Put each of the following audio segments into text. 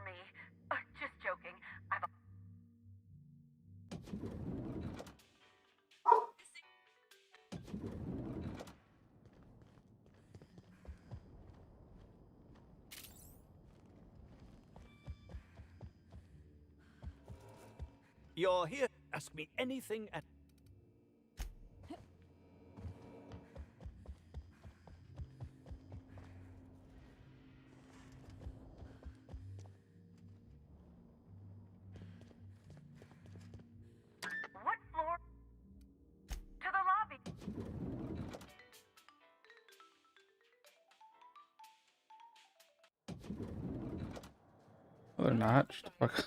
for me. Just joking. You're here. Ask me anything at... What floor? To the lobby. Oh, they're not. Shut the fuck up.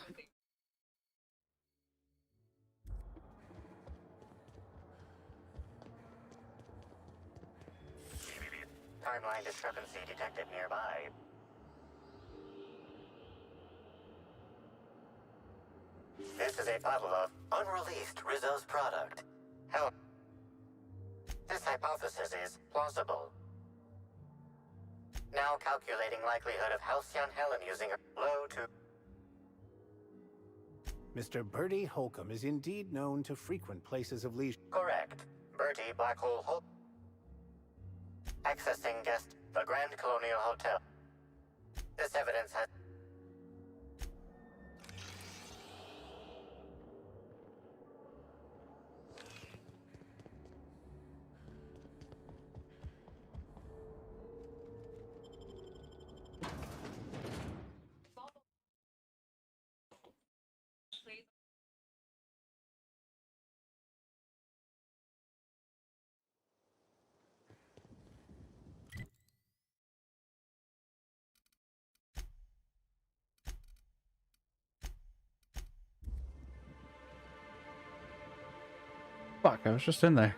Timeline discrepancy detected nearby. This is a bottle of unreleased Rizzo's product. Hell, this hypothesis is plausible. Now calculating likelihood of Halcyon Helen using a low to... Mr. Bertie Holcomb is indeed known to frequent places of leisure. Correct. Bertie Black Hole Holcomb. Accessing guest, the Grand Colonial Hotel. This evidence has... Fuck, I was just in there.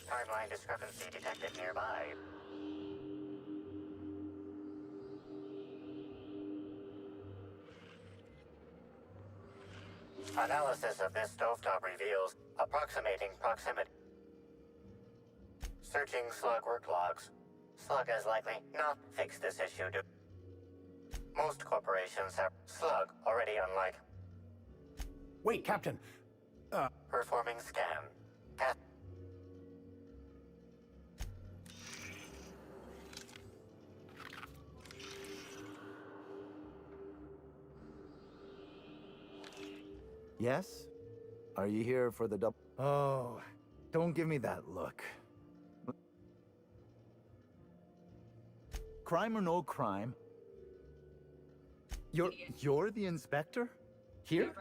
Timeline discrepancy detected nearby. Analysis of this stovetop reveals approximating proximity. Searching slug work logs. Slug has likely not fixed this issue. Most corporations have slug already unlike. Wait, Captain. Performing scan. Yes? Are you here for the double? Oh, don't give me that look. Crime or no crime? You're the inspector? Here?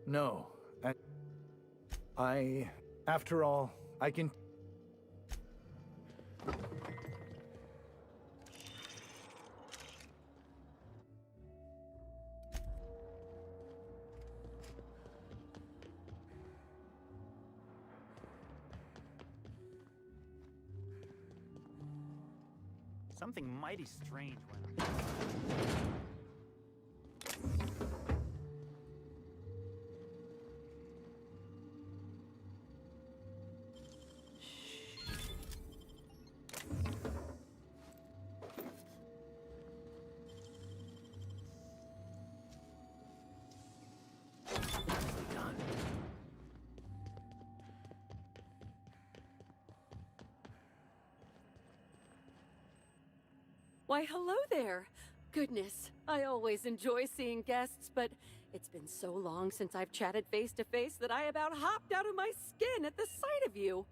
No. After all, I can... Something mighty strange went on. Why, hello there. Goodness, I always enjoy seeing guests, but it's been so long since I've chatted face to face that I about hopped out of my skin at the sight of you.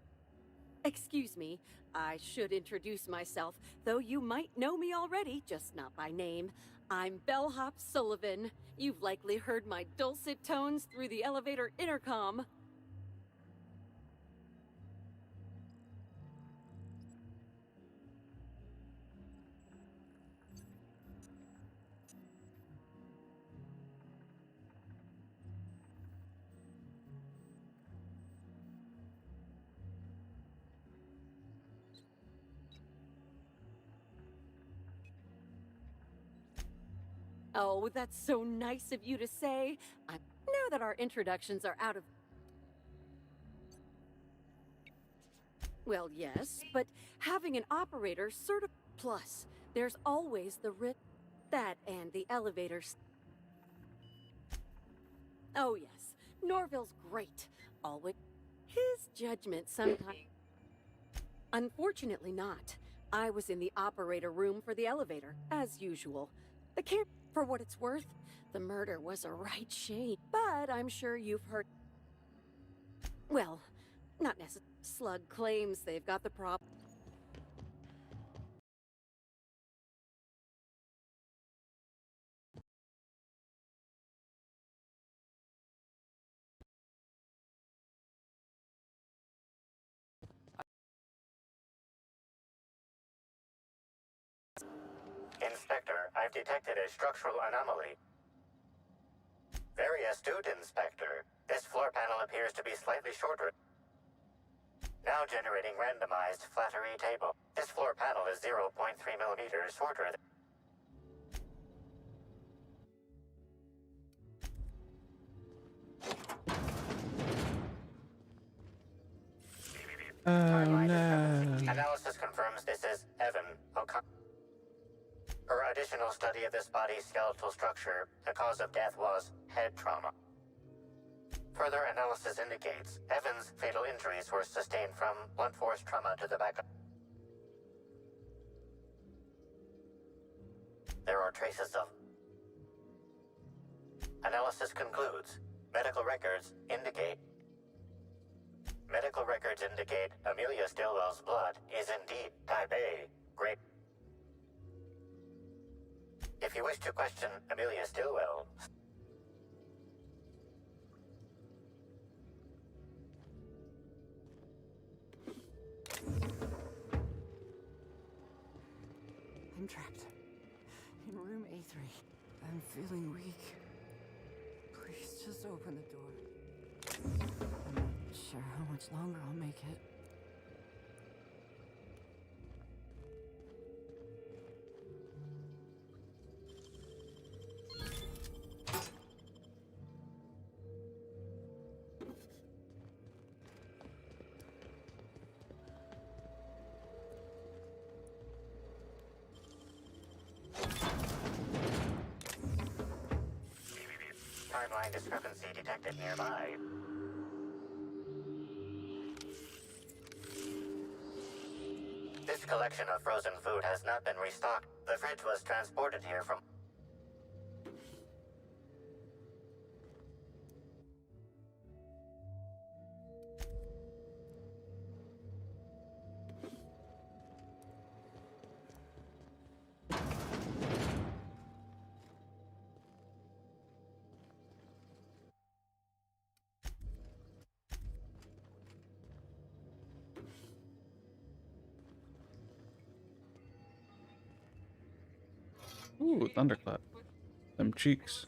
Excuse me, I should introduce myself, though you might know me already, just not by name. I'm Bellhop Sullivan. You've likely heard my dulcet tones through the elevator intercom. Oh, that's so nice of you to say. Now that our introductions are out of... Well, yes, but having an operator certified... Plus, there's always the that and the elevators. Oh, yes. Norville's great. Always. His judgment sometimes... Unfortunately not. I was in the operator room for the elevator, as usual. The camp, for what it's worth, the murder was a right shame. But I'm sure you've heard... Well, not necessarily. Slug claims they've got the problem. Inspector, I've detected a structural anomaly. Very astute, Inspector. This floor panel appears to be slightly shorter. Now generating randomized flattery table. This floor panel is 0.3 millimeters shorter than... Oh no. Analysis confirms this is Evan O'Connor. Per additional study of this body's skeletal structure, the cause of death was head trauma. Further analysis indicates Evan's fatal injuries were sustained from blunt force trauma to the back. There are traces of... Analysis concludes. Medical records indicate Amelia Stillwell's blood is indeed type A, grape. If you wish to question Amelia Stillwell... I'm trapped in room A3. I'm feeling weak. Please just open the door. I'm not sure how much longer I'll make it. Timeline discrepancy detected nearby. This collection of frozen food has not been restocked. The fridge was transported here from... Ooh, thunderclap. Them cheeks.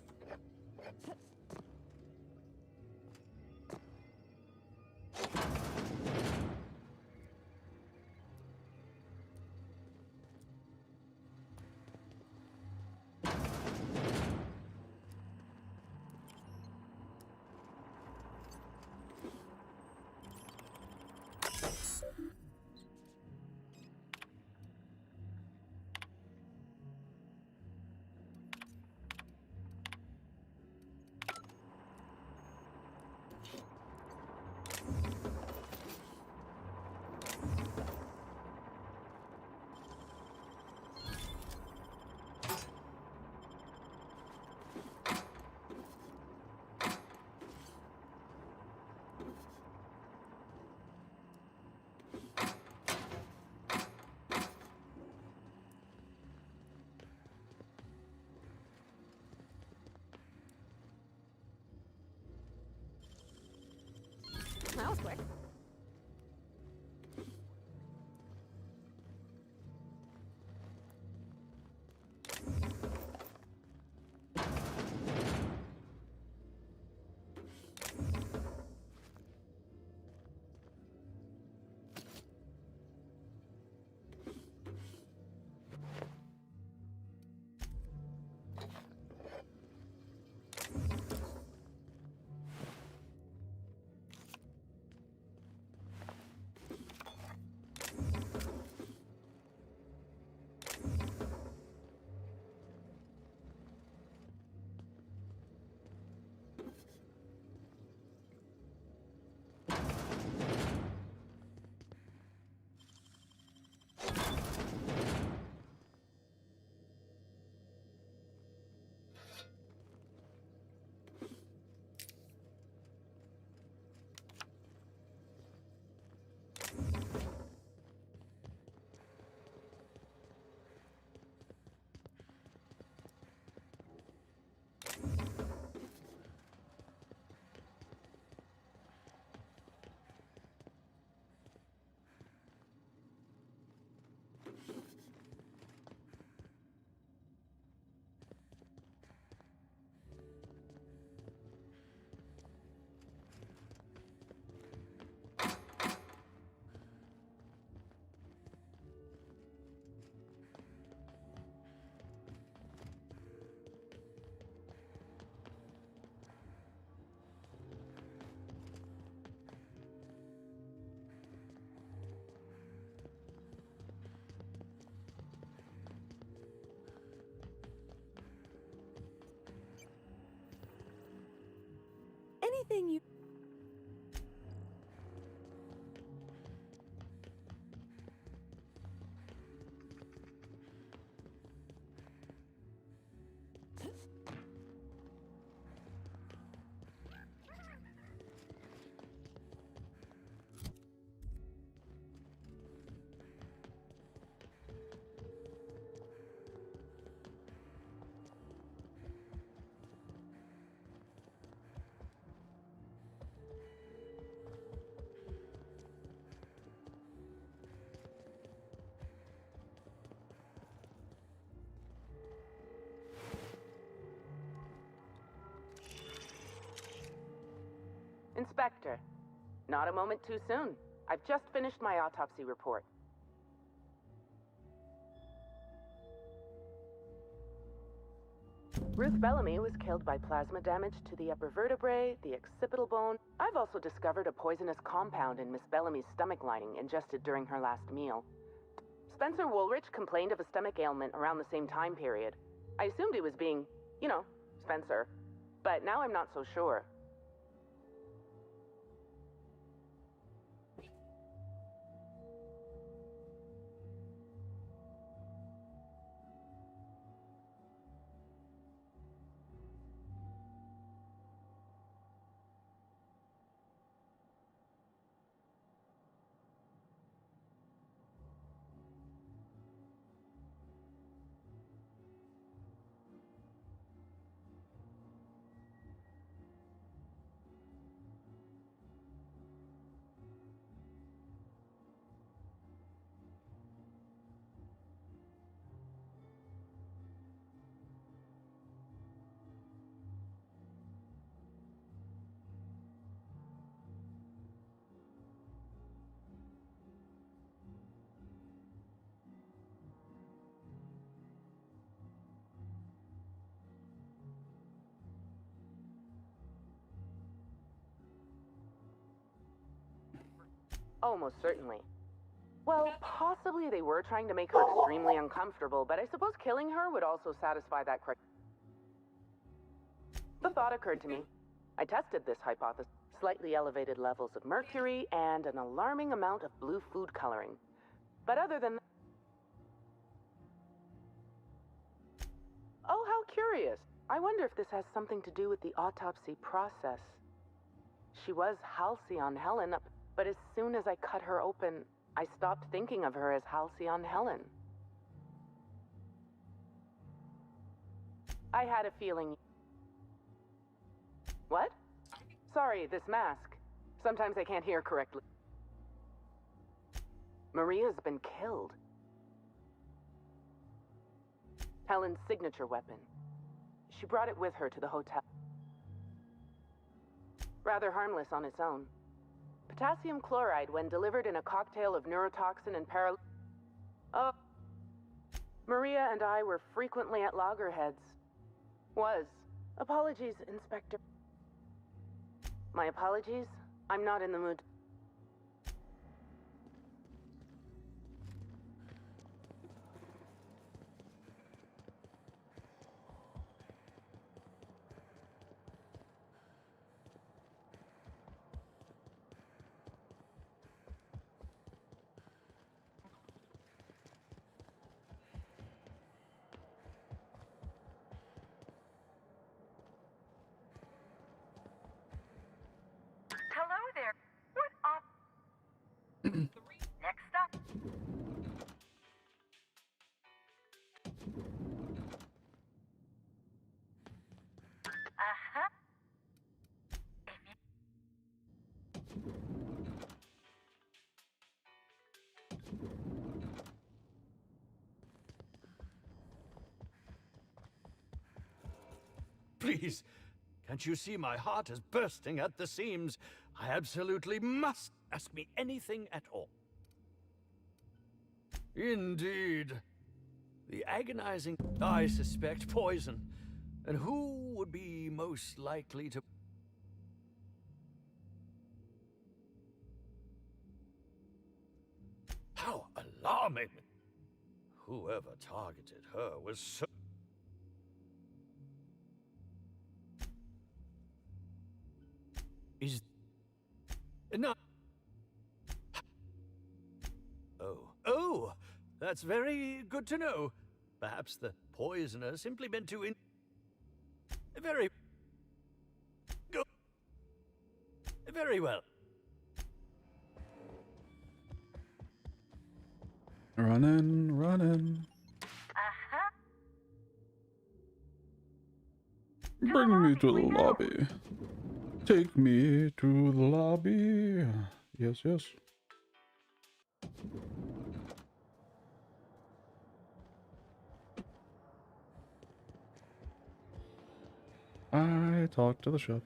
That was quick. Anything you... Inspector, not a moment too soon. I've just finished my autopsy report. Ruth Bellamy was killed by plasma damage to the upper vertebrae, the occipital bone. I've also discovered a poisonous compound in Miss Bellamy's stomach lining ingested during her last meal. Spencer Woolrich complained of a stomach ailment around the same time period. I assumed he was being, Spencer. But now I'm not so sure. Oh, most certainly. Well, possibly they were trying to make her extremely uncomfortable, but I suppose killing her would also satisfy that criteria. The thought occurred to me. I tested this hypothesis. Slightly elevated levels of mercury and an alarming amount of blue food coloring. But other than... Oh, how curious. I wonder if this has something to do with the autopsy process. She was Halcyon Helen, but as soon as I cut her open, I stopped thinking of her as Halcyon Helen. I had a feeling... What? Sorry, this mask. Sometimes I can't hear correctly. Maria's been killed. Helen's signature weapon. She brought it with her to the hotel. Rather harmless on its own. Potassium chloride when delivered in a cocktail of neurotoxin and Oh. Maria and I were frequently at loggerheads. Was. Apologies, Inspector. My apologies. I'm not in the mood. Hello there. What up? Next up. Uh-huh. please. Can't you see my heart is bursting at the seams? I absolutely must ask me anything at all. Indeed. The agonizing... I suspect poison. And who would be most likely to... How alarming! Whoever targeted her was so... Is... No... Oh, that's very good to know. Perhaps the poisoner simply meant to Very well. Running. Uh-huh. Bring me to the lobby. Take me to the lobby. Yes. I talked to the chef.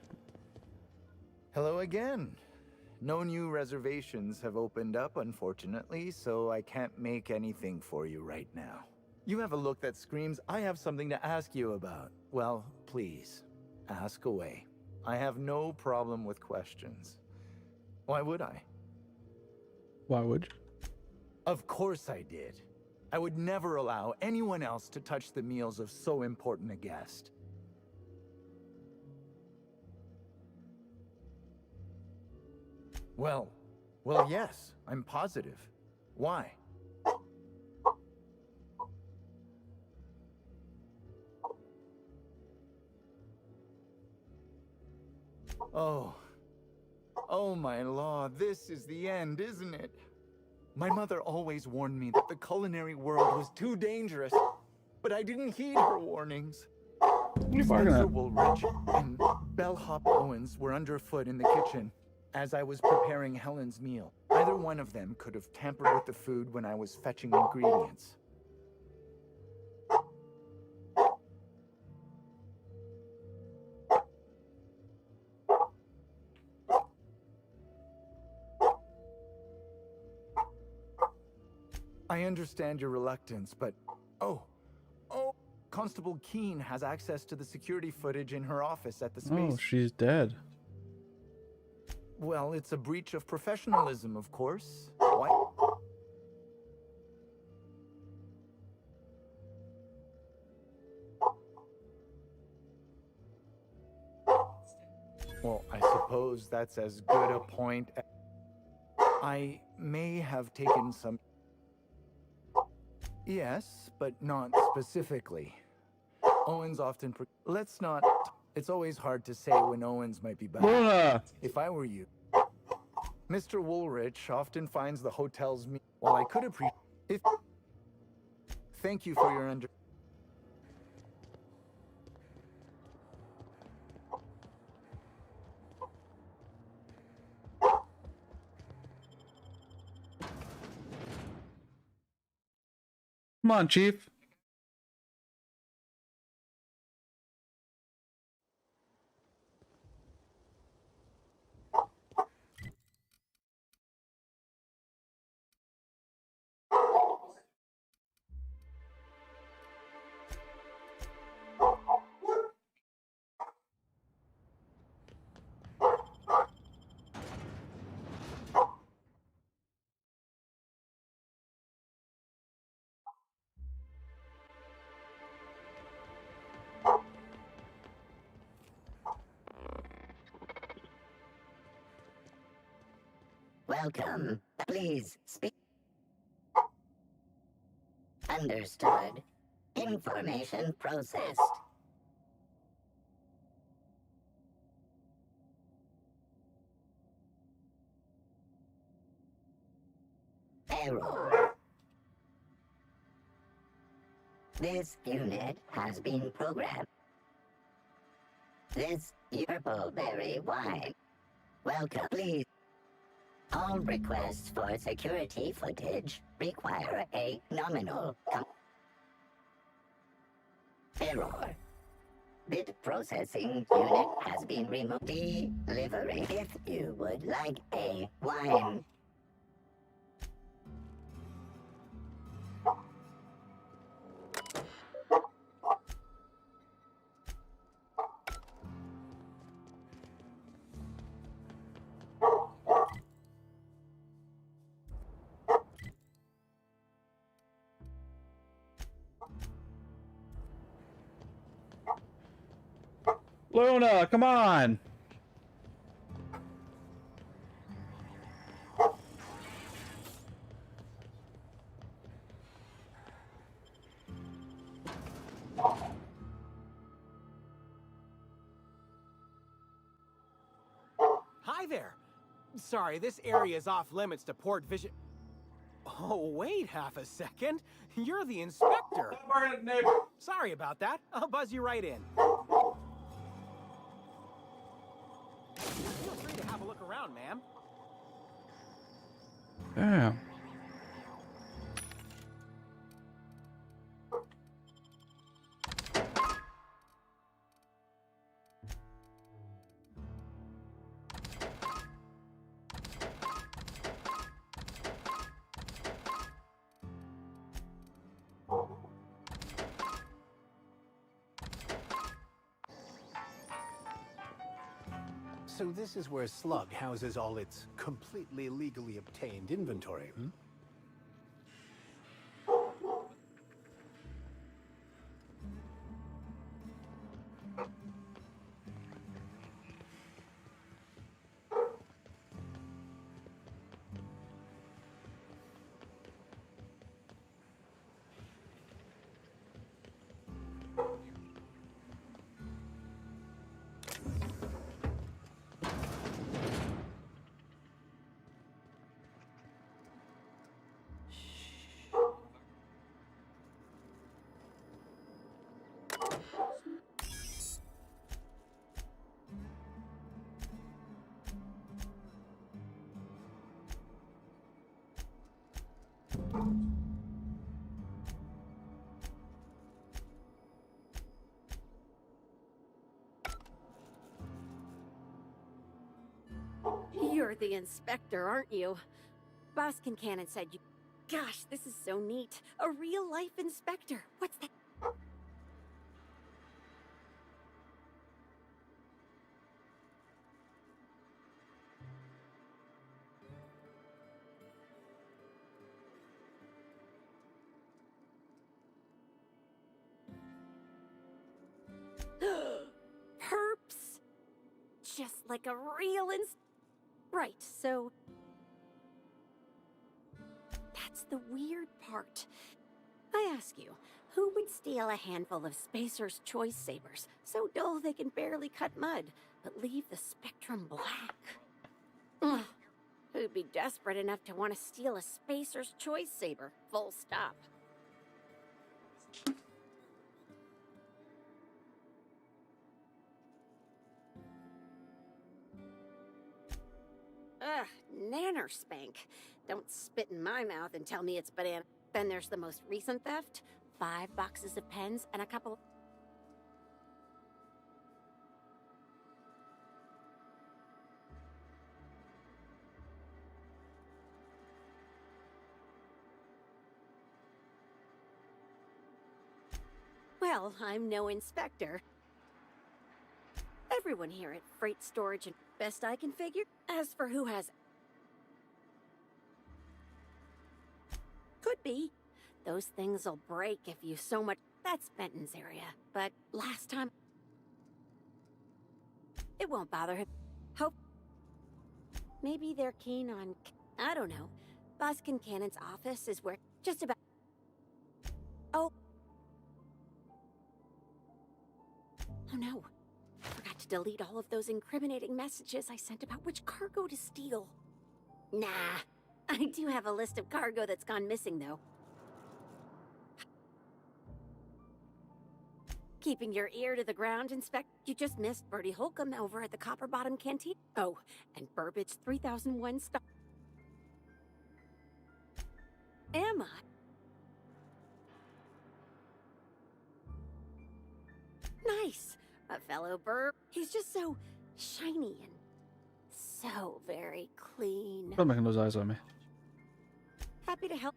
Hello again. No new reservations have opened up, unfortunately, so I can't make anything for you right now. You have a look that screams, I have something to ask you about. Well, please, ask away. I have no problem with questions. Why would I? Why would you? Of course I did. I would never allow anyone else to touch the meals of so important a guest. Well, yes, I'm positive. Why? Oh my law, this is the end, isn't it? My mother always warned me that the culinary world was too dangerous, but I didn't heed her warnings. Spencer Woolridge and Bellhop Owens were underfoot in the kitchen as I was preparing Helen's meal. Either one of them could have tampered with the food when I was fetching ingredients. I understand your reluctance, but... Oh, Constable Keene has access to the security footage in her office at the space... Oh, she's dead. Well, it's a breach of professionalism, of course. Why? Well, I suppose that's as good a point as... I may have taken some... Yes, but not specifically. Owens often... Let's not... It's always hard to say when Owens might be back. If I were you... Mr. Woolrich often finds the hotel's... While I could appreciate... Thank you for your under... Come on, Chief. Welcome. Please speak. Understood. Information processed. Error. This unit has been programmed. This purple berry wine. Welcome, please. All requests for security footage require a nominal error. Bit processing unit has been removed. Delivery if you would like a wine. Luna, come on! Hi there. Sorry, this area is off limits to port vision. Oh, wait half a second. You're the inspector. Sorry about that. I'll buzz you right in. Feel free to have a look around, ma'am. Damn. So this is where Slug houses all its completely legally obtained inventory, hmm? You're the inspector, aren't you? Boss Kincannon said you... Gosh, this is so neat. A real-life inspector. What's that? Perps! Just like a real Right, so... That's the weird part. I ask you, who would steal a handful of Spacer's Choice Sabers, so dull they can barely cut mud, but leave the spectrum black? Ugh. Who'd be desperate enough to want to steal a Spacer's Choice Saber, full stop? Ugh, nanner spank. Don't spit in my mouth and tell me it's banana. Then there's the most recent theft. 5 boxes of pens and a couple... Well, I'm no inspector. Everyone here at Freight Storage and best I can figure. As for who has... Could be. Those things'll break if you so much... That's Benton's area. But last time... It won't bother him. Hope... Maybe they're keen on... I don't know. Boss Kincannon's office is where... Just about... Oh. Oh no. Forgot to delete all of those incriminating messages I sent about which cargo to steal. Nah. I do have a list of cargo that's gone missing, though. Keeping your ear to the ground, Inspect. You just missed Bertie Holcomb over at the Copper Bottom Canteen. Oh, and Burbage 3001 stock. Am I? Nice. a fellow burr. He's just so shiny and so very clean. Stop making those eyes on me. Happy to help.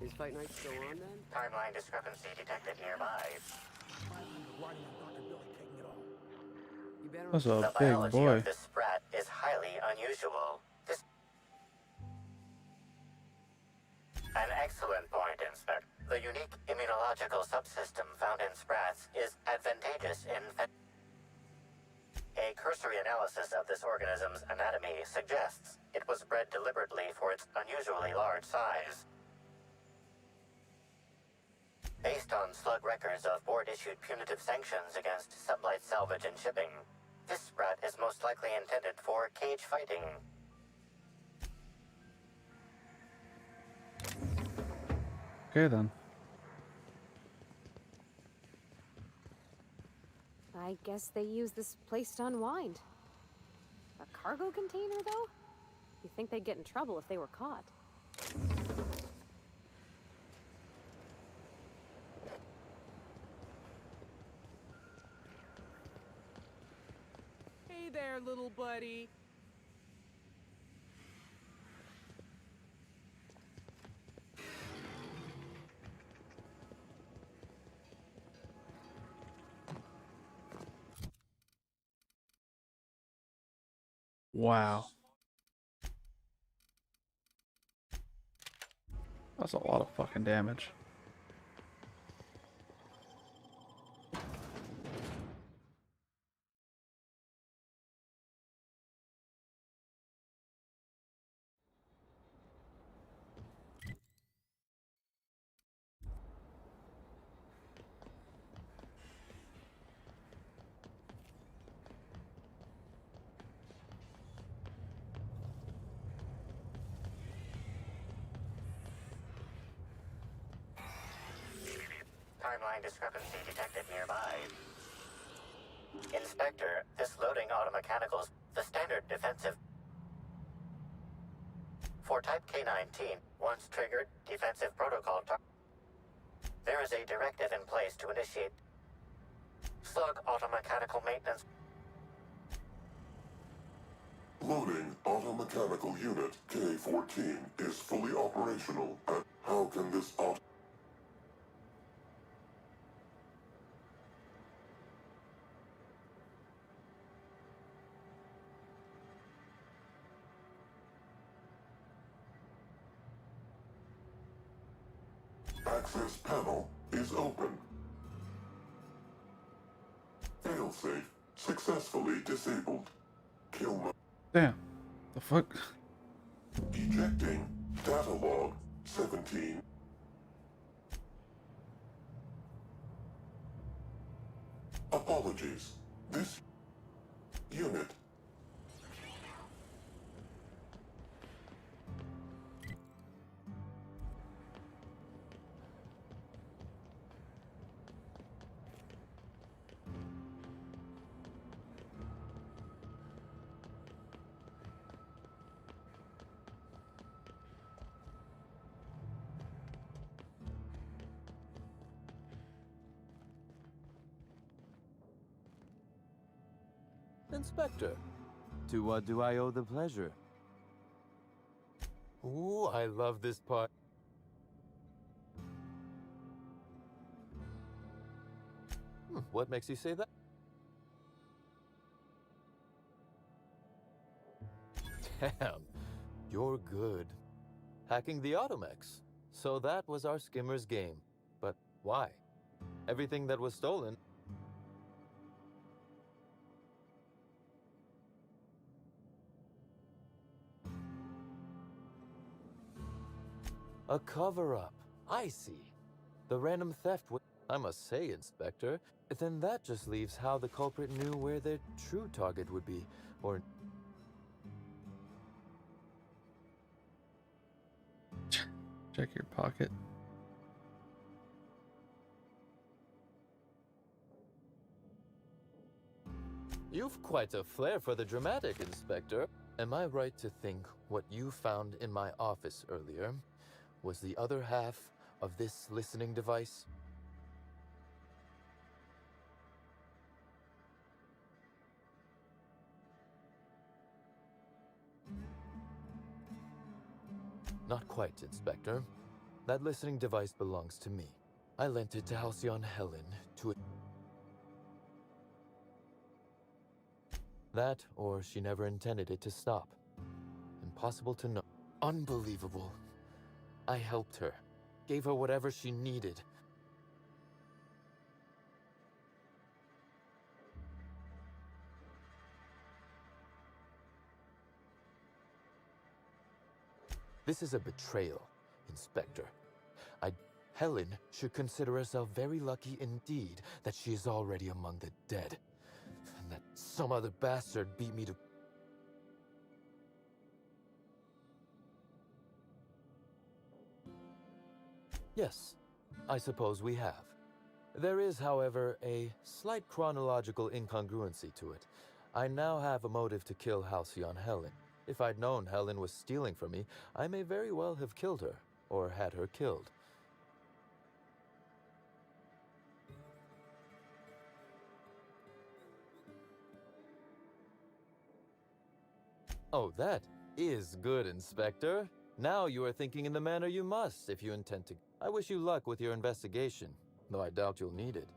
Is Fight Night still on then? Timeline discrepancy detected nearby. You better. That's a The big biology boy. of this sprat is highly unusual. This... An excellent point, Inspector. The unique immunological subsystem found in sprats is advantageous in... A cursory analysis of this organism's anatomy suggests it was bred deliberately for its unusually large size. Based on slug records of board-issued punitive sanctions against sublight salvage and shipping, this sprat is most likely intended for cage fighting. Okay then. I guess they use this place to unwind. A cargo container, though? You'd think they'd get in trouble if they were caught. Hey there, little buddy. Wow. That's a lot of fucking damage. Timeline discrepancy detected nearby. Inspector, this loading automechanicals the standard defensive. For Type K-19, once triggered, defensive protocol there is a directive in place to initiate slug automechanical maintenance. Loading automechanical unit K-14 is fully operational. How can this access panel is open. Failsafe successfully disabled. Kill mode. Damn. The fuck? Ejecting data log 17. Apologies. This unit Inspector, to what do I owe the pleasure? Ooh, I love this part. What makes you say that? Damn, you're good. Hacking the Automex. So that was our skimmer's game. But why? Everything that was stolen... A cover-up. I see. The random theft I must say, Inspector, Then that just leaves how the culprit knew where their true target would be, or... Check your pocket. You've quite a flair for the dramatic, Inspector. Am I right to think what you found in my office earlier was the other half of this listening device? Not quite, Inspector. That listening device belongs to me. I lent it to Halcyon Helen to... That, or she never intended it to stop. Impossible to know. Unbelievable. I helped her. Gave her whatever she needed. This is a betrayal, Inspector. Helen should consider herself very lucky indeed that she is already among the dead. And that some other bastard beat me to... Yes, I suppose we have. There is, however, a slight chronological incongruency to it. I now have a motive to kill Halcyon Helen. If I'd known Helen was stealing from me, I may very well have killed her, or had her killed. Oh, that is good, Inspector. Now you are thinking in the manner you must if you intend to... I wish you luck with your investigation, though I doubt you'll need it.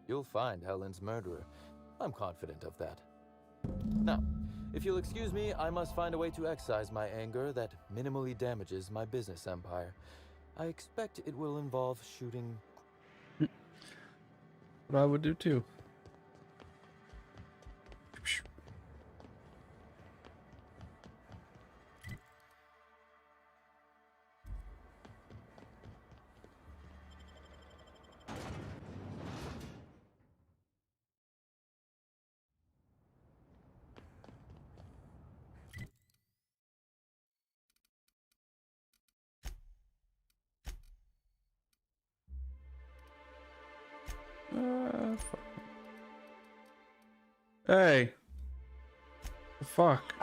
You'll find Helen's murderer. I'm confident of that. Now, if you'll excuse me, I must find a way to excise my anger that minimally damages my business empire. I expect it will involve shooting... What I would do too. Fuck. Hey. The fuck.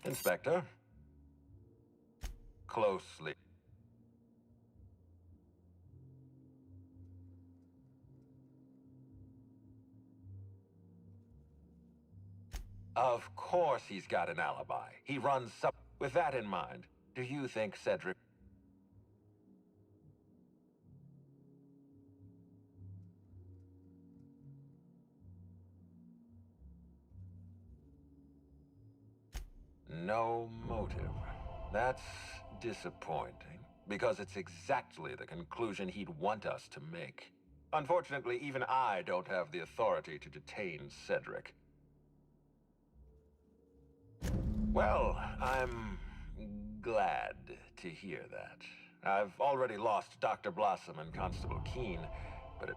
Inspector. Closely. Of course he's got an alibi. He runs some... With that in mind, do you think Cedric... No motive. That's disappointing, because it's exactly the conclusion he'd want us to make. Unfortunately, even I don't have the authority to detain Cedric. Well, I'm glad to hear that. I've already lost Dr. Blossom and Constable Keene, but it...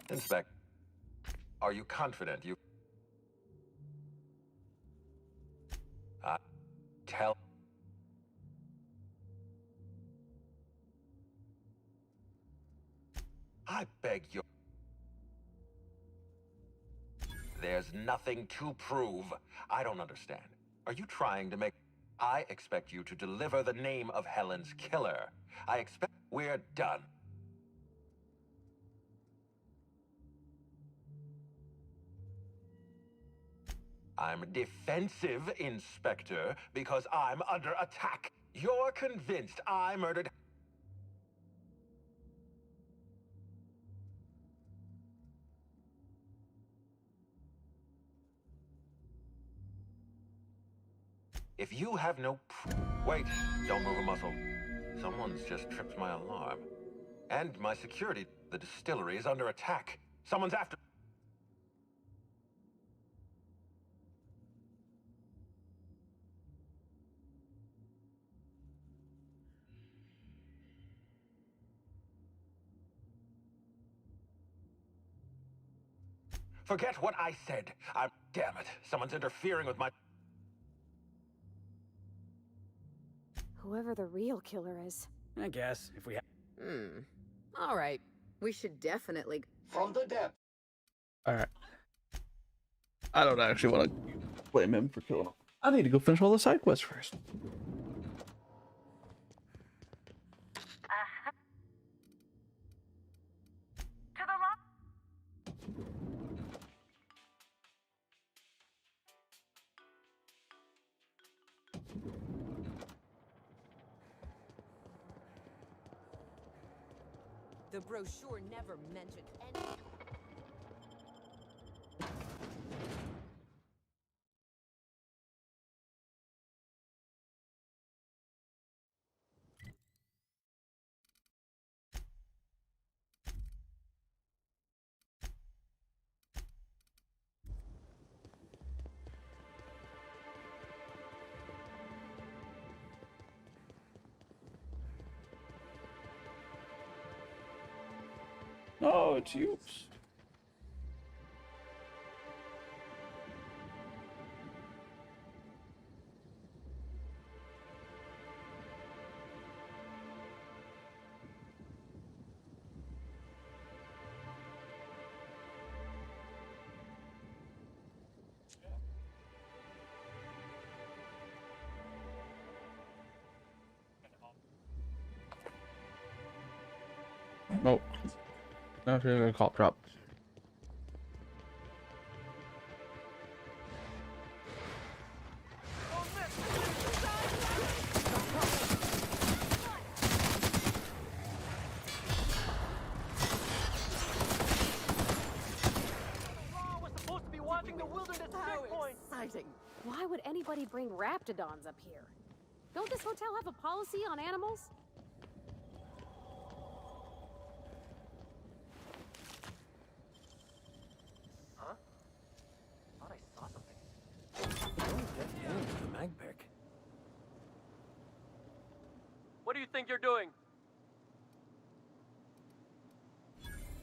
Inspector, are you confident you... Tell... I beg you... There's nothing to prove. I don't understand. Are you trying to make... I expect you to deliver the name of Helen's killer. I expect... We're done. I'm defensive, Inspector, because I'm under attack. You're convinced I murdered... If you have no wait, don't move a muscle. Someone's just tripped my alarm. And my security. The distillery is under attack. Someone's after... Forget what I said. Damn it. Someone's interfering with my... Whoever the real killer is. I guess, if we have... All right. We should definitely... From the depth. Alright. I don't actually want to blame him for killing him. I need to go finish all the side quests first. To the left. The brochure never mentioned any... Oh, it's you. Nope. Now she's gonna cop drop. Exciting. Why would anybody bring raptidons up here? Don't this hotel have a policy on animals? Huh? Thought I saw something. Oh, dead end to the mag pick. What do you think you're doing?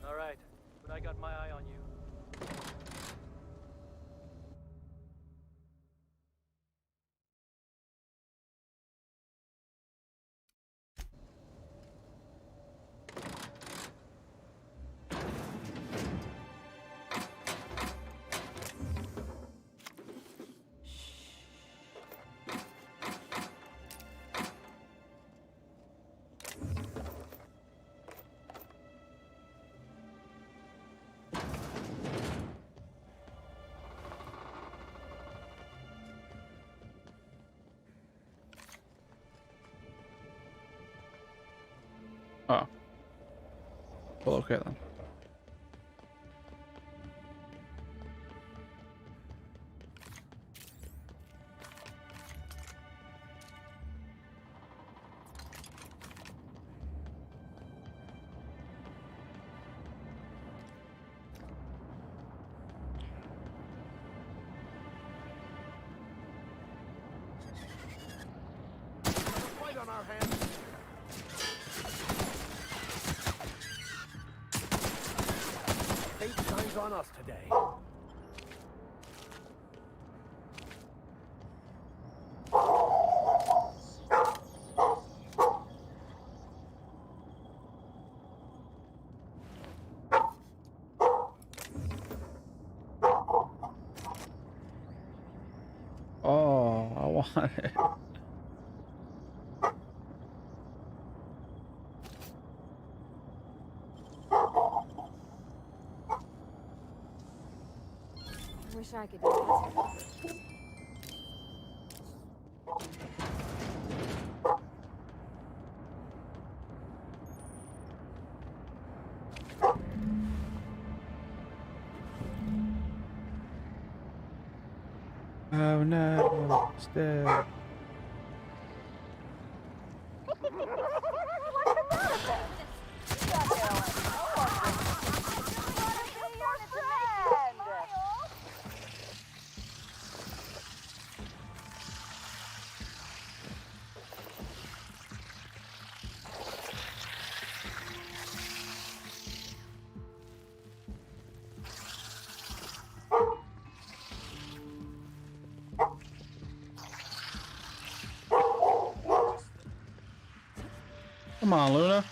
All right, but I got my eye on you. Oh. Well, okay then. Fight on our hands. Fate shines on us today. Oh, I want it. Wish I could do that. Oh no, it's dead. Come on, Luna.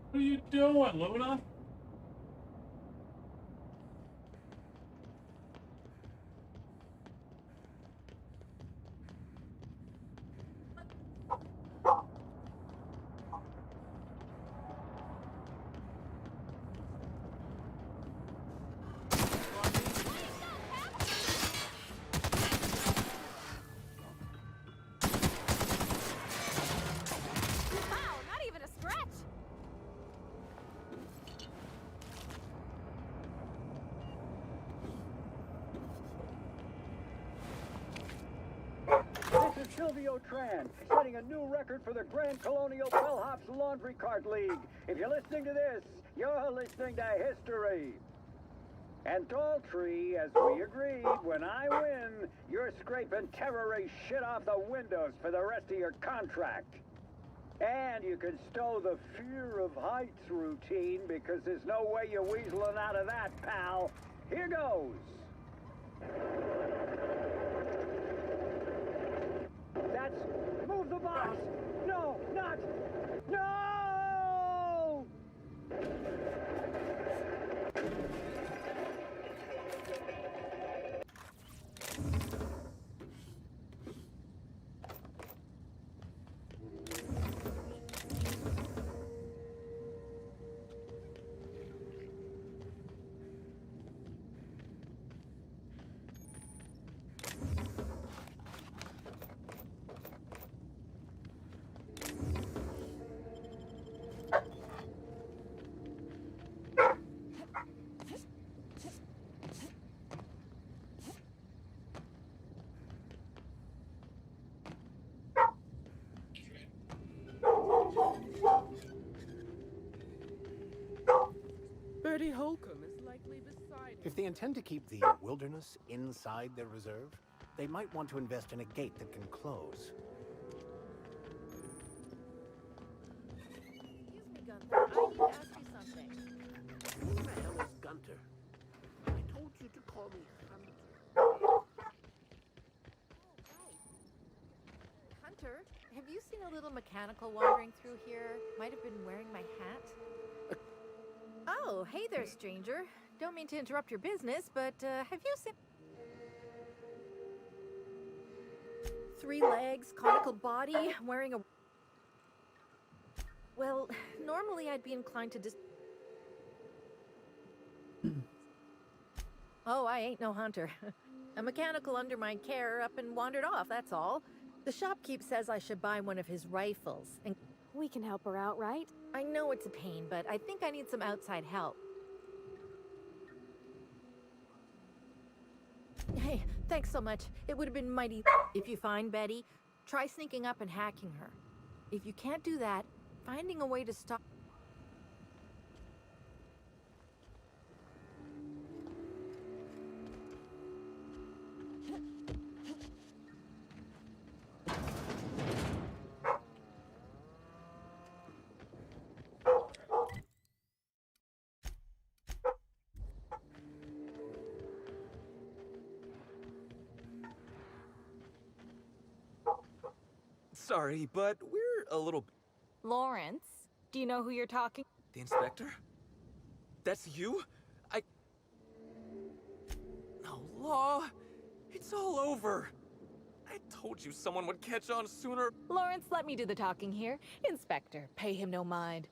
What are you doing, Luna? Wow, not even a scratch! This is Silvio Tran, setting a new record for the Grand Colonial Bellhops Laundry Cart League. If you're listening to this, you're listening to history. And Daltrey, as we agreed, when I win, you're scraping terrorist shit off the windows for the rest of your contract. And you can stow the fear of heights routine because there's no way you're weaseling out of that, pal. Here goes. That's... Move the box! No, not... No! Bertie Holcomb is likely beside him. If they intend to keep the wilderness inside their reserve, they might want to invest in a gate that can close. Excuse me, Gunther. I need to ask you something. Who the hell is Gunter? I told you to call me Hunter. Hunter, have you seen a little mechanical wandering through here? Might have been wearing my hat. Oh, hey there, stranger. Don't mean to interrupt your business, but have you seen... 3 legs, conical body, wearing a... Well, normally I'd be inclined to Oh, I ain't no hunter. A mechanical under my care up and wandered off, that's all. The shopkeep says I should buy one of his rifles, and... We can help her out, right? I know it's a pain, but I think I need some outside help. Hey, thanks so much. It would have been mighty... If you find Betty, try sneaking up and hacking her. If you can't do that, finding a way to stop... Sorry, but we're a little... Lawrence, do you know who you're talking? The inspector? That's you? No, Law. It's all over. I told you someone would catch on sooner. Lawrence, let me do the talking here. Inspector, pay him no mind.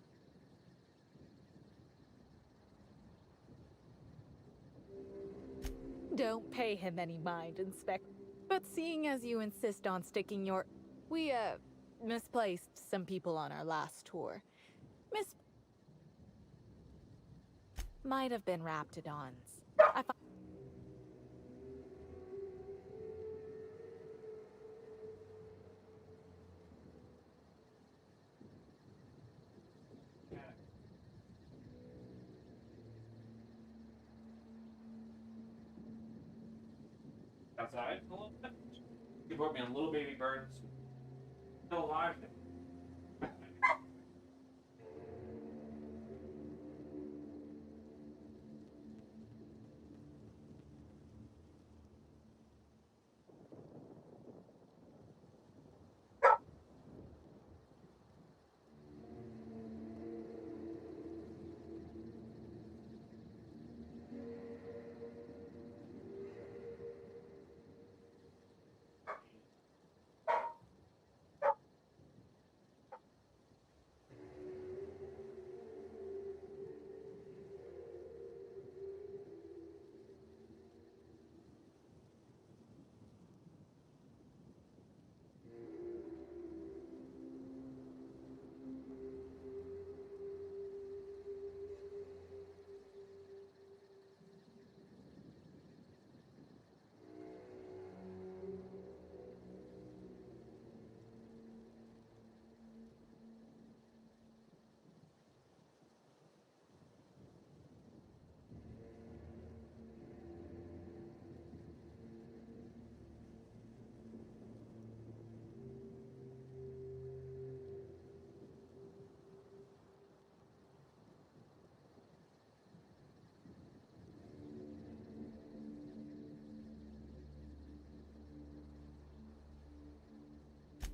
Don't pay him any mind, Inspector. But seeing as you insist on sticking your... We, misplaced some people on our last tour. Might have been Raptidons. outside a little bit. He brought me a little baby bird. Still alive.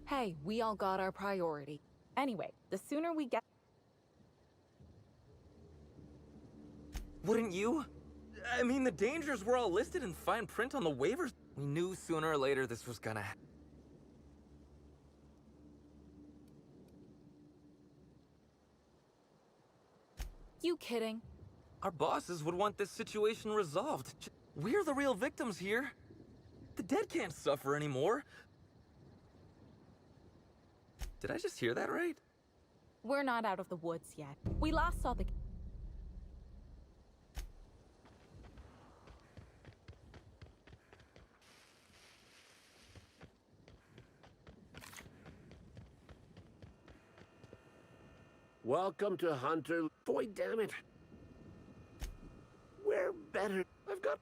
Hey, we all got our priority. Anyway, the sooner we get... Wouldn't you? I mean, the dangers were all listed in fine print on the waivers. We knew sooner or later this was gonna happen. You kidding? Our bosses would want this situation resolved. We're the real victims here. The dead can't suffer anymore. Did I just hear that right? We're not out of the woods yet. We last saw the... Welcome to Hunter. Boy, damn it. We're better. I've got...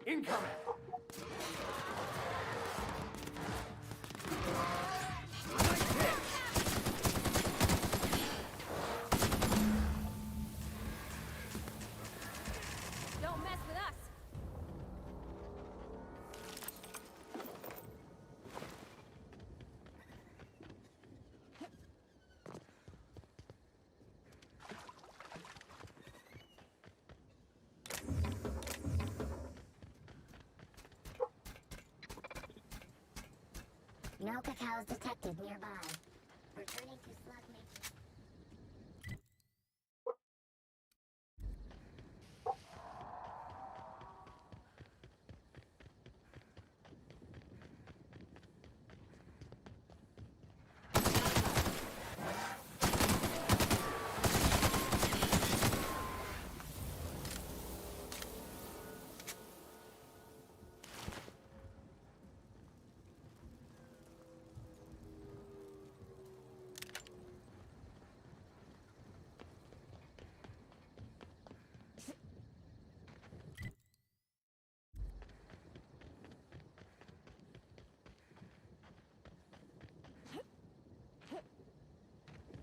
Incoming! Don't mess with us. No cacaos detected nearby. Returning to slug making.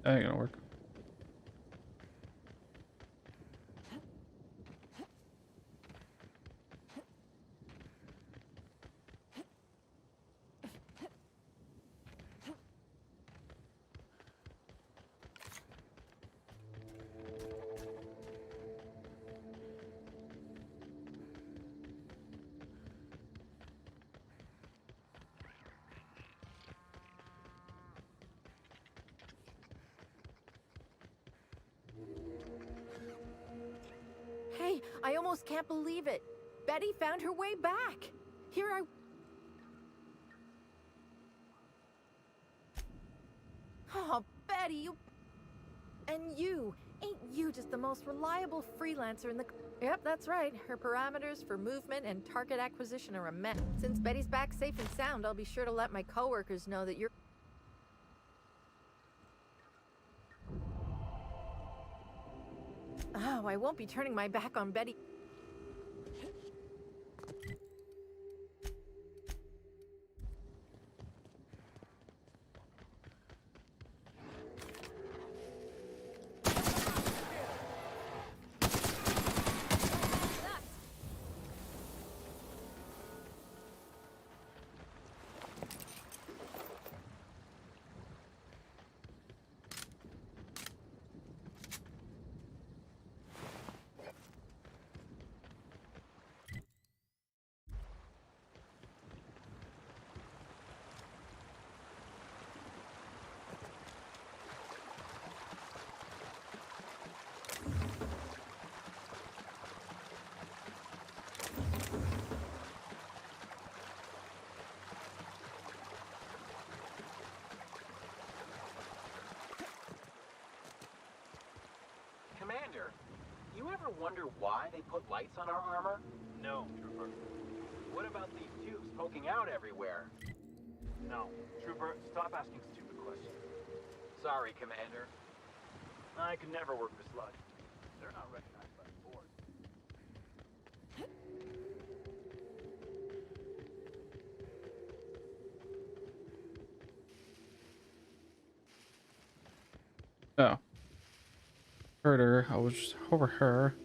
That ain't gonna work. I almost can't believe it. Betty found her way back. Here I... Oh, Betty, you... And you. Ain't you just the most reliable freelancer in the... Yep, that's right. Her parameters for movement and target acquisition are immense. Since Betty's back safe and sound, I'll be sure to let my coworkers know that you're... Oh, I won't be turning my back on Betty. Commander, you ever wonder why they put lights on our armor? No, Trooper. What about these tubes poking out everywhere? No. Trooper, stop asking stupid questions. Sorry, Commander. I could never work for Sludge. They're not recognized by the board. Oh. Heard her. I was just over her.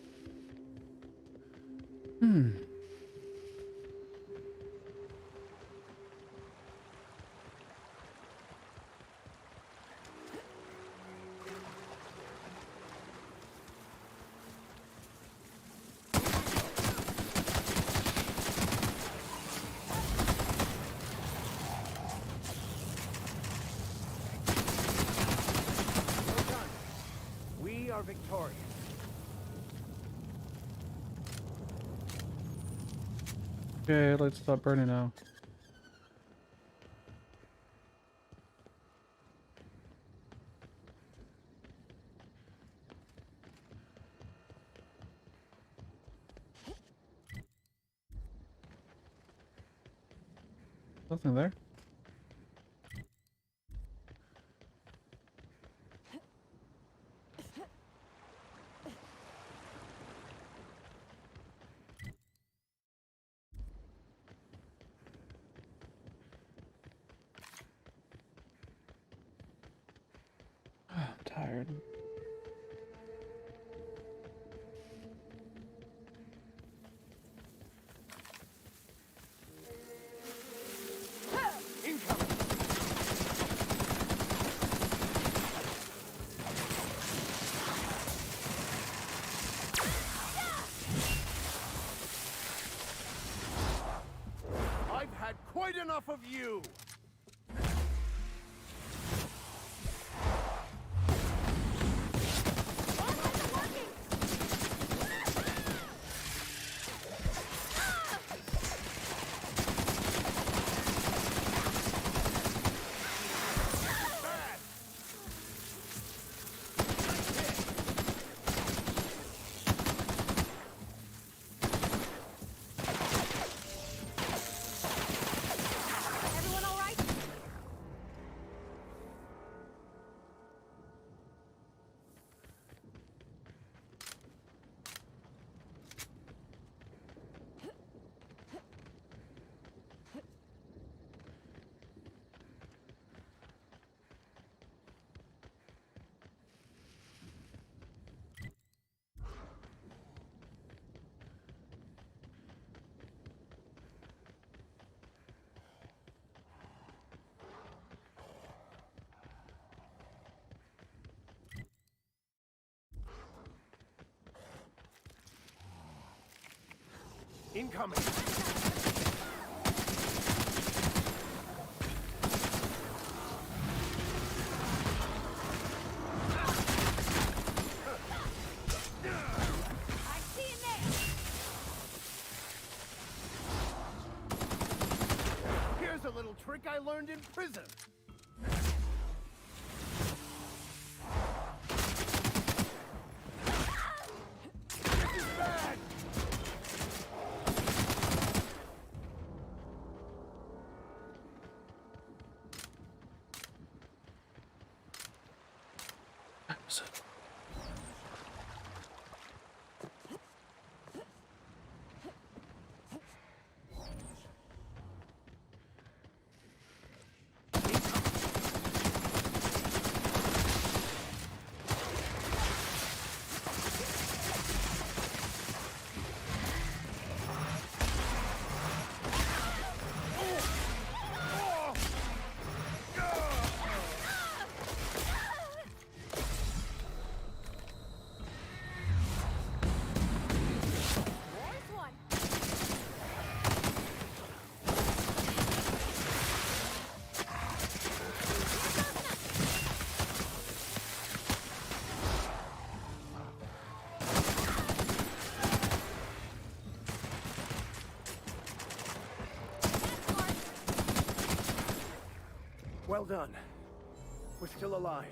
We are victorious. Okay, let's stop burning now. Nothing there. I'm tired. I've had quite enough of you! Everyone all right? Incoming! I'm seeing this! I learned in prison. This is bad! Well done. We're still alive.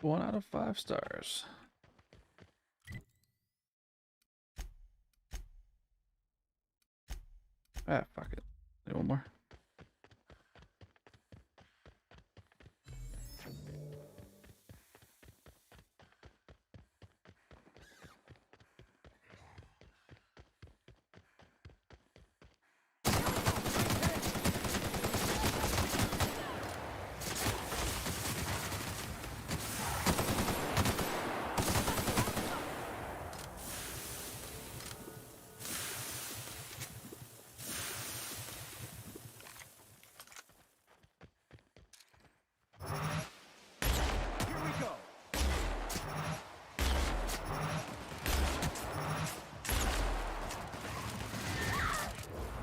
One out of 5 stars. Ah, fuck it. Do one more.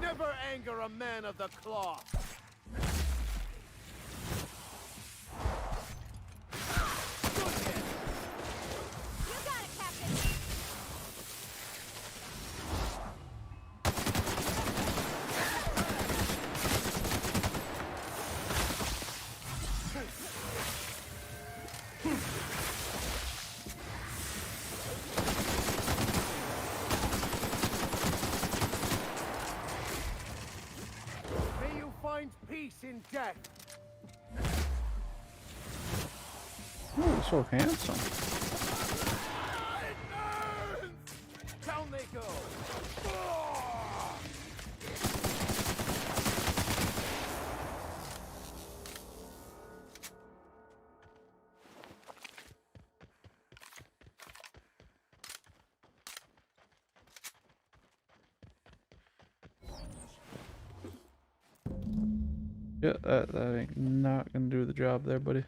Never anger a man of the cloth. Peace in death. Oh, so handsome. Down they go. Yeah, that ain't not gonna do the job there, buddy.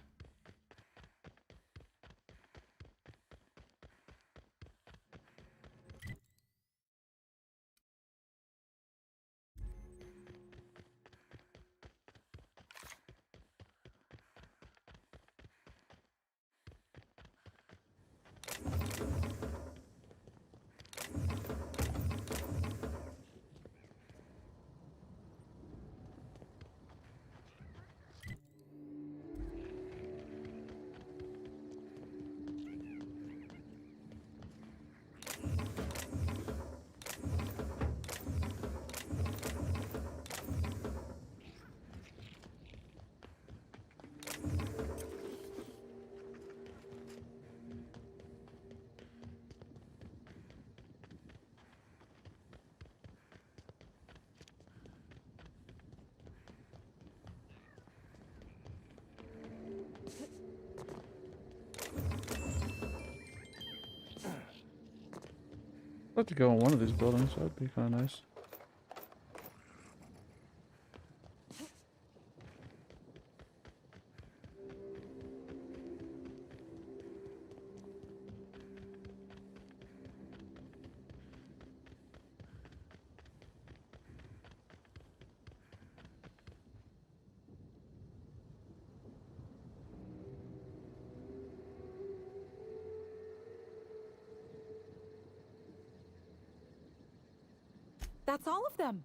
I'd like to go in one of these buildings. That'd be kind of nice. That's all of them.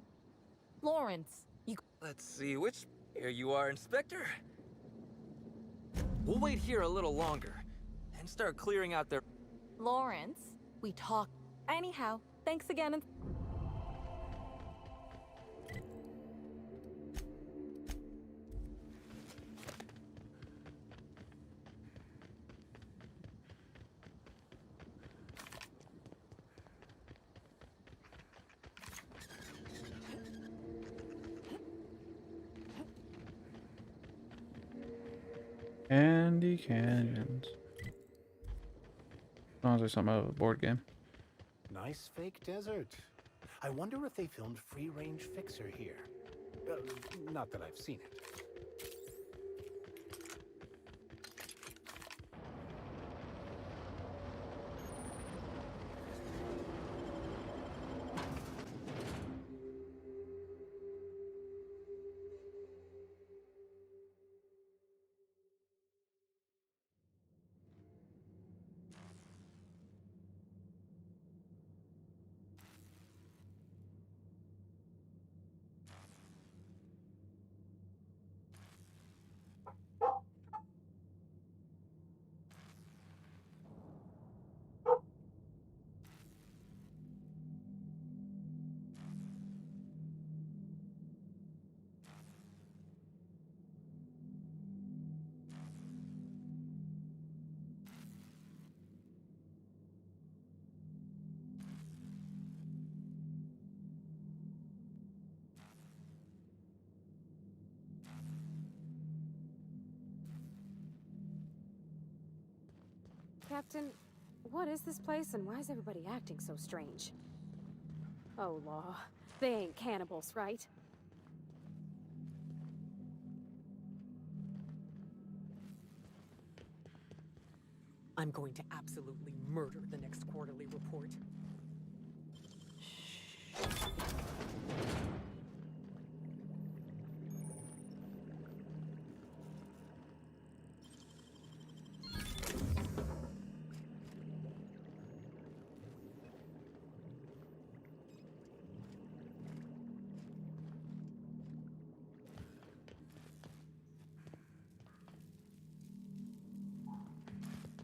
Lawrence, you... Let's see, which... Here you are, Inspector. We'll wait here a little longer and start clearing out their... Lawrence, we talk. Anyhow, thanks again and... Candy Canyons. Sounds like something out of a board game. Nice fake desert. I wonder if they filmed Free Range Fixer here. Not that I've seen it. Captain, what is this place and why is everybody acting so strange? Oh, law. They ain't cannibals, right? I'm going to absolutely murder the next quarterly report.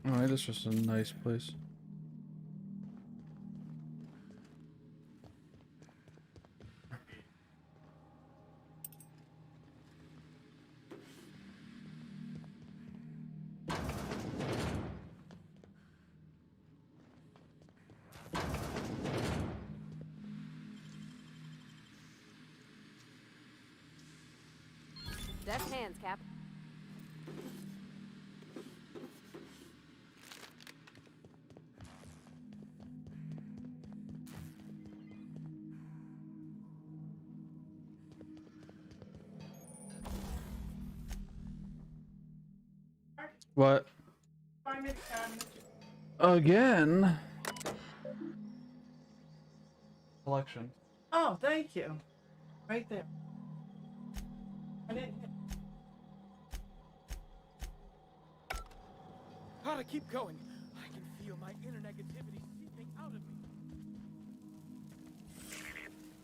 Alright, this is just a nice place. Deft hands, Cap. What? Again? Collection. Oh, thank you. Right there. I didn't. Gotta keep going. I can feel my inner negativity seeping out of me.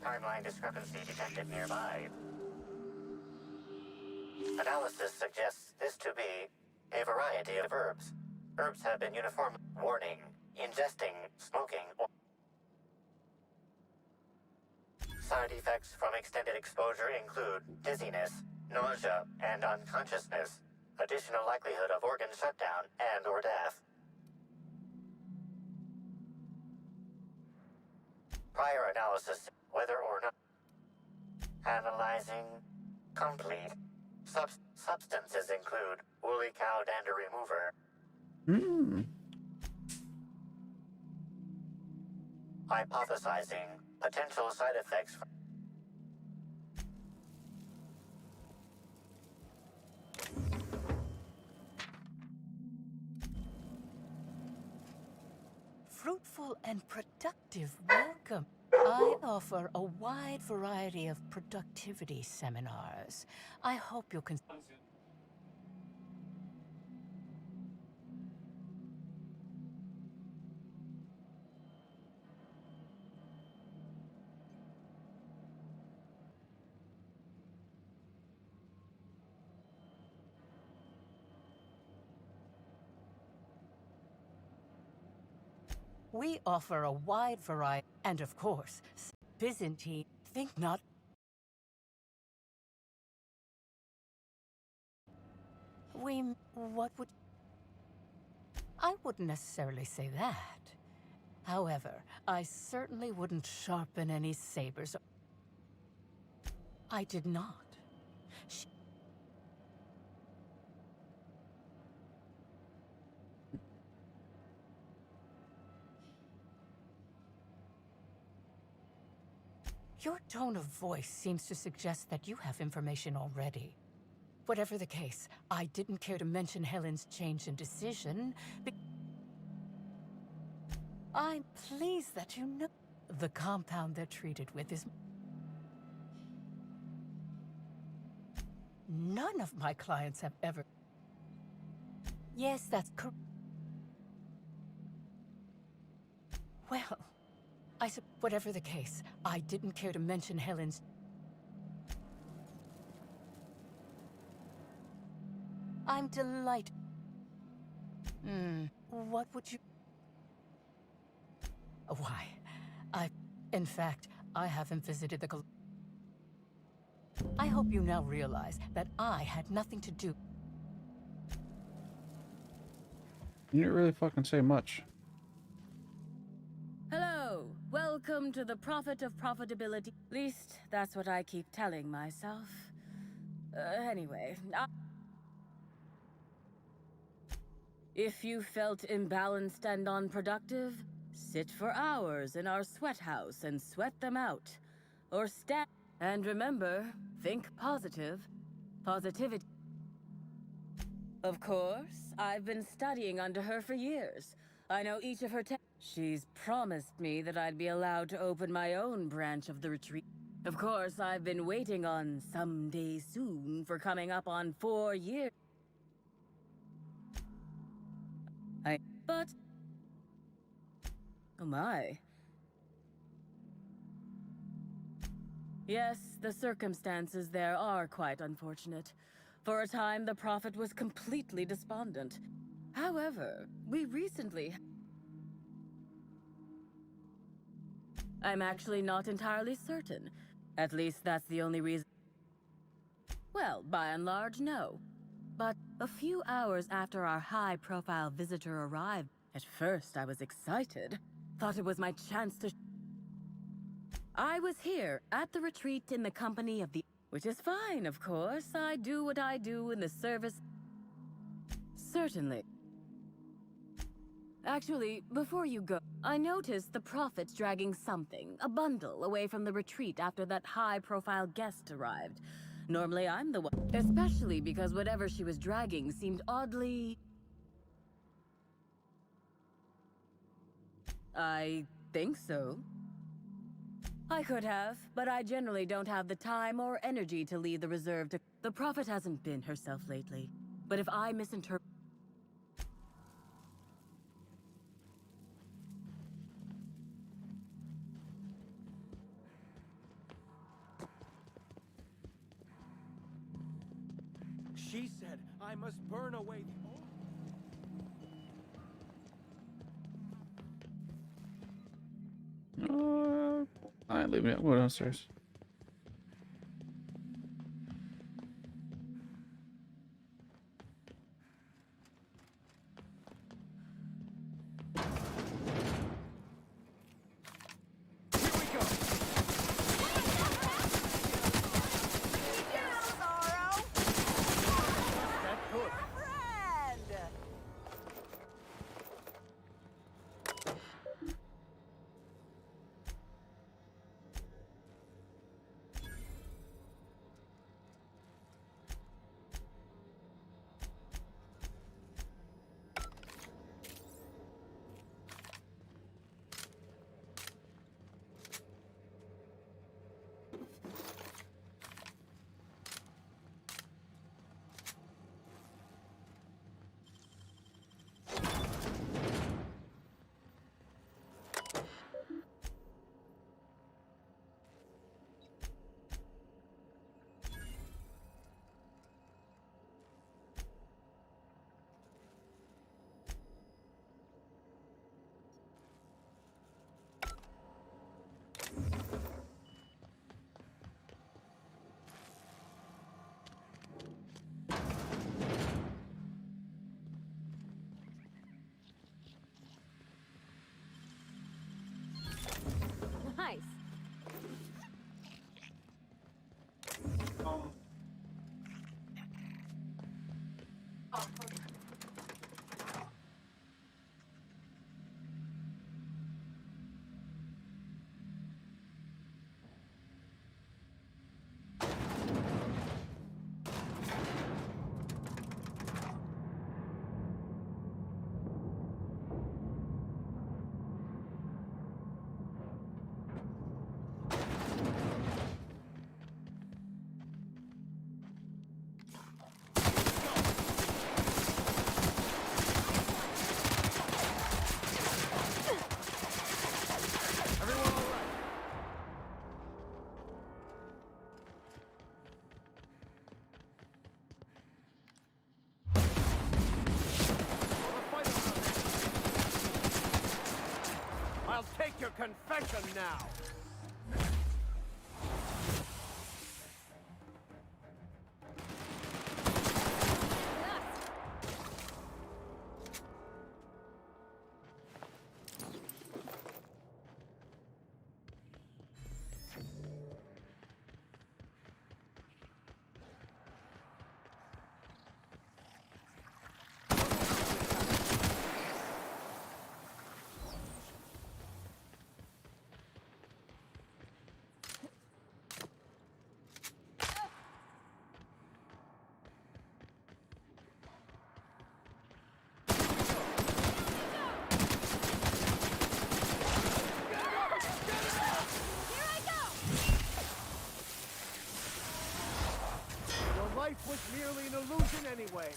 Timeline discrepancy detected nearby. Analysis suggests this to be a variety of herbs. Herbs have been uniform. Warning: ingesting, smoking, or side effects from extended exposure include dizziness, nausea, and unconsciousness. Additional likelihood of organ shutdown and/or death. Prior analysis, whether or not. Analyzing complete. Substances include woolly cow dander remover. Hypothesizing potential side effects. Fruitful and productive welcome. I offer a wide variety of productivity seminars. I hope you'll We offer a wide variety, and of course, Byzantine, think not. What would... I wouldn't necessarily say that. However, I certainly wouldn't sharpen any sabers. I did not. Your tone of voice seems to suggest that you have information already. Whatever the case, I didn't care to mention Helen's change in decision. I'm pleased that you know the compound they're treated with is... None of my clients have ever... Yes, that's correct. Well, whatever the case, I didn't care to mention Helen's... I'm delighted. What would you... Why, in fact, I haven't visited the... I hope you now realize that I had nothing to do... You didn't really fucking say much. Hello, welcome to the Prophet of Profitability. At least, that's what I keep telling myself. Anyway, if you felt imbalanced and unproductive, sit for hours in our sweat house and sweat them out. Or stand. And remember, think positive. Positivity. Of course, I've been studying under her for years. I know each of her She's promised me that I'd be allowed to open my own branch of the retreat. Of course, I've been waiting on someday soon for coming up on 4 years. But... Oh my. Yes, the circumstances there are quite unfortunate. For a time, the Prophet was completely despondent. However, we recently... I'm actually not entirely certain. At least that's the only reason. Well, by and large, no. But a few hours after our high-profile visitor arrived, at first I was excited. Thought it was my chance to... I was here, at the retreat in the company of the... Which is fine, of course. I do what I do in the service... Certainly. Actually, before you go, I noticed the Prophet's dragging something, a bundle, away from the retreat after that high-profile guest arrived. Normally I'm the one, especially because whatever she was dragging seemed oddly I think so. I could have, but I generally don't have the time or energy to leave the reserve to... The Prophet hasn't been herself lately. But if I misinterpret... She said I must burn away the old... I ain't leaving it. I'm going downstairs. Nice. I'll take your confession now. Life was merely an illusion anyway.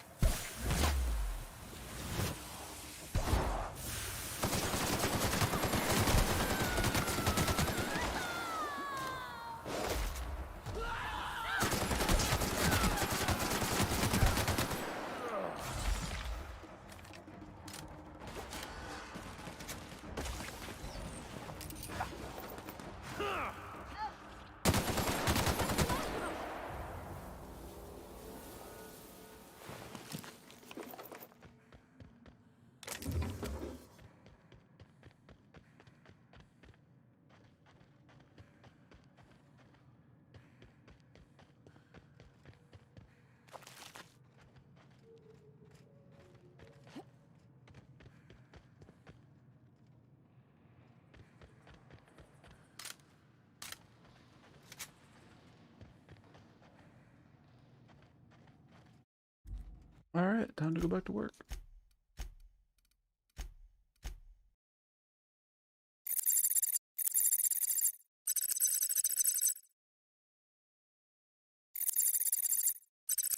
All right, time to go back to work.